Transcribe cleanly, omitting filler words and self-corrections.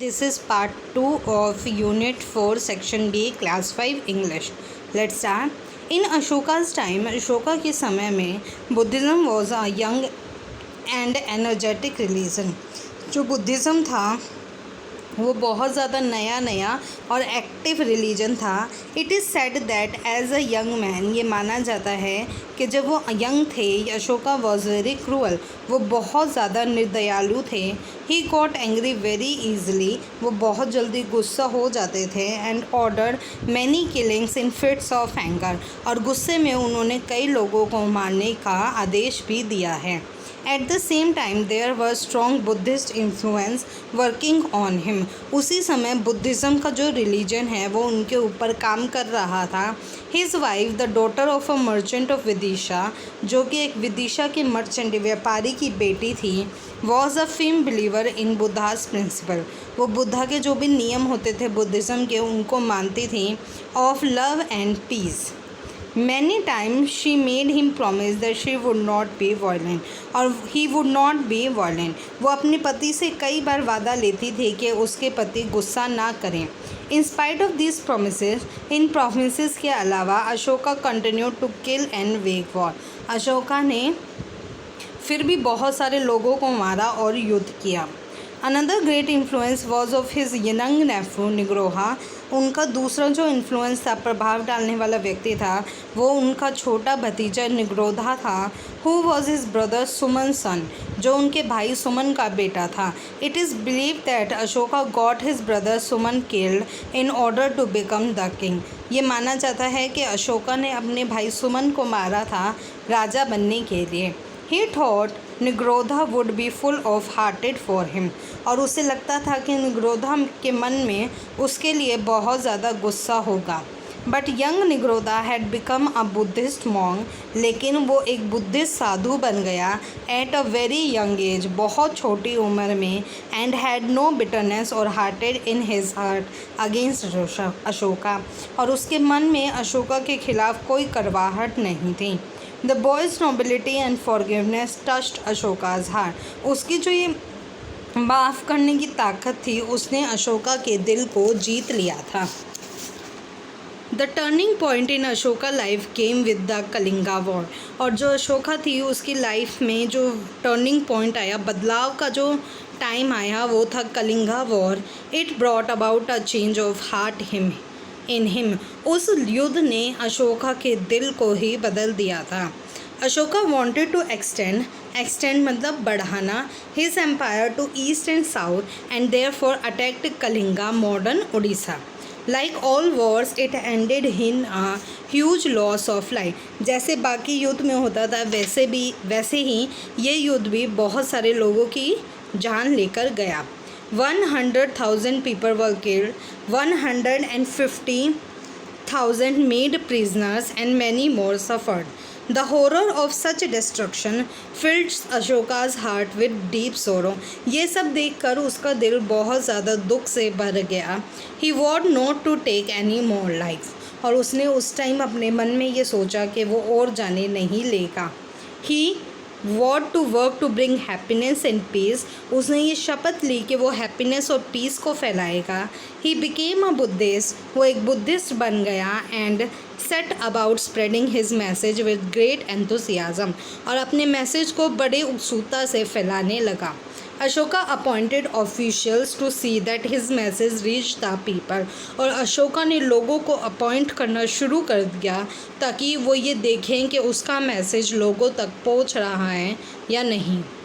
This is part 2 of Unit 4, Section B, Class 5 English. Let's start. In Ashoka's time, Ashoka के समय में Buddhism was a young and energetic religion. जो Buddhism था वो बहुत ज़्यादा नया और एक्टिव रिलीजन था. It is said that as a young man, ये माना जाता है कि जब वो यंग थे अशोका वॉज वेरी क्रूअल, वो बहुत ज़्यादा निर्दयालु थे. He got angry very easily, वो बहुत जल्दी गुस्सा हो जाते थे. And order many killings in fits of anger, और गुस्से में उन्होंने कई लोगों को मारने का आदेश भी दिया है. At the same time, there was strong Buddhist influence working on him. उसी समय बुद्धिज़्म का जो रिलीजन है वो उनके ऊपर काम कर रहा था. His wife, the daughter of a merchant of Vidisha, जो कि एक विदिशा के मर्चेंट व्यापारी की बेटी थी, was a firm believer in Buddha's principle. वो बुद्धा के जो भी नियम होते थे बुद्धिज़्म के उनको मानती थी. Of love and peace. Many times she made him promise that she would not be violent और he would not be violent. वो अपने पति से कई बार वादा लेती थी कि उसके पति गुस्सा ना करें. In spite of these promises, in promises के अलावा Ashoka continued to kill and wage war. Ashoka ने फिर भी बहुत सारे लोगों को मारा और युद्ध किया. Another great influence was of his young nephew निग्रोहा. उनका दूसरा जो इन्फ्लुएंस था, प्रभाव डालने वाला व्यक्ति था, वो उनका छोटा भतीजा निग्रोधा था. Who was his brother Suman son, जो उनके भाई सुमन का बेटा था. It is believe that Ashoka got his brother Suman killed in order to become the king. ये माना जाता है कि अशोका ने अपने भाई सुमन को मारा था राजा बनने के लिए. He thought Nigrodha would be full of hatred for him, और उसे लगता था कि निग्रोधा के मन में उसके लिए बहुत ज़्यादा गुस्सा होगा. But young Nigrodha had become a Buddhist monk, लेकिन वो एक बुद्धिस्ट साधु बन गया at a very young age, बहुत छोटी उम्र में. एंड हैड नो बिटरनेस और hatred in his heart against Ashoka, और उसके मन में अशोका के खिलाफ कोई कड़वाहट नहीं थी. The boys nobility and forgiveness touched Ashoka's heart. उसकी जो ये माफ़ करने की ताकत थी उसने अशोका के दिल को जीत लिया था. The turning point in Ashoka life came with the Kalinga war. और जो अशोका थी उसकी लाइफ में जो टर्निंग पॉइंट आया, बदलाव का जो टाइम आया, वो था Kalinga war. It brought about a change of heart in him. उस युद्ध ने अशोका के दिल को ही बदल दिया था. अशोका वांटेड टू एक्सटेंड मतलब बढ़ाना his empire to east and south and therefore attacked Kalinga, modern Orissa. Like all wars it ended in a huge loss of life. जैसे बाकी युद्ध में होता था वैसे ही ये युद्ध भी बहुत सारे लोगों की जान लेकर गया. 100,000 people were killed, 150,000 made prisoners, and many more suffered. The horror of such destruction filled Ashoka's heart with deep sorrow. ये सब देखकर उसका दिल बहुत ज़्यादा दुख से भर गया. He vowed not to take any more lives. और उसने उस टाइम अपने मन में ये सोचा कि वो और जाने नहीं लेगा. He want to work to bring happiness and peace. उसने ये शपथ ली कि वो हैप्पीनेस और पीस को फैलाएगा. ही बिकेम अ बुद्धिस्ट, वो एक बुद्धिस्ट बन गया. And set about spreading his message with great enthusiasm, और अपने मैसेज को बड़े उत्सुकता से फैलाने लगा. Ashoka appointed officials to see that his message reach the people. और अशोका ने लोगों को अपॉइंट करना शुरू कर दिया ताकि वो ये देखें कि उसका मैसेज लोगों तक पहुंच रहा है या नहीं.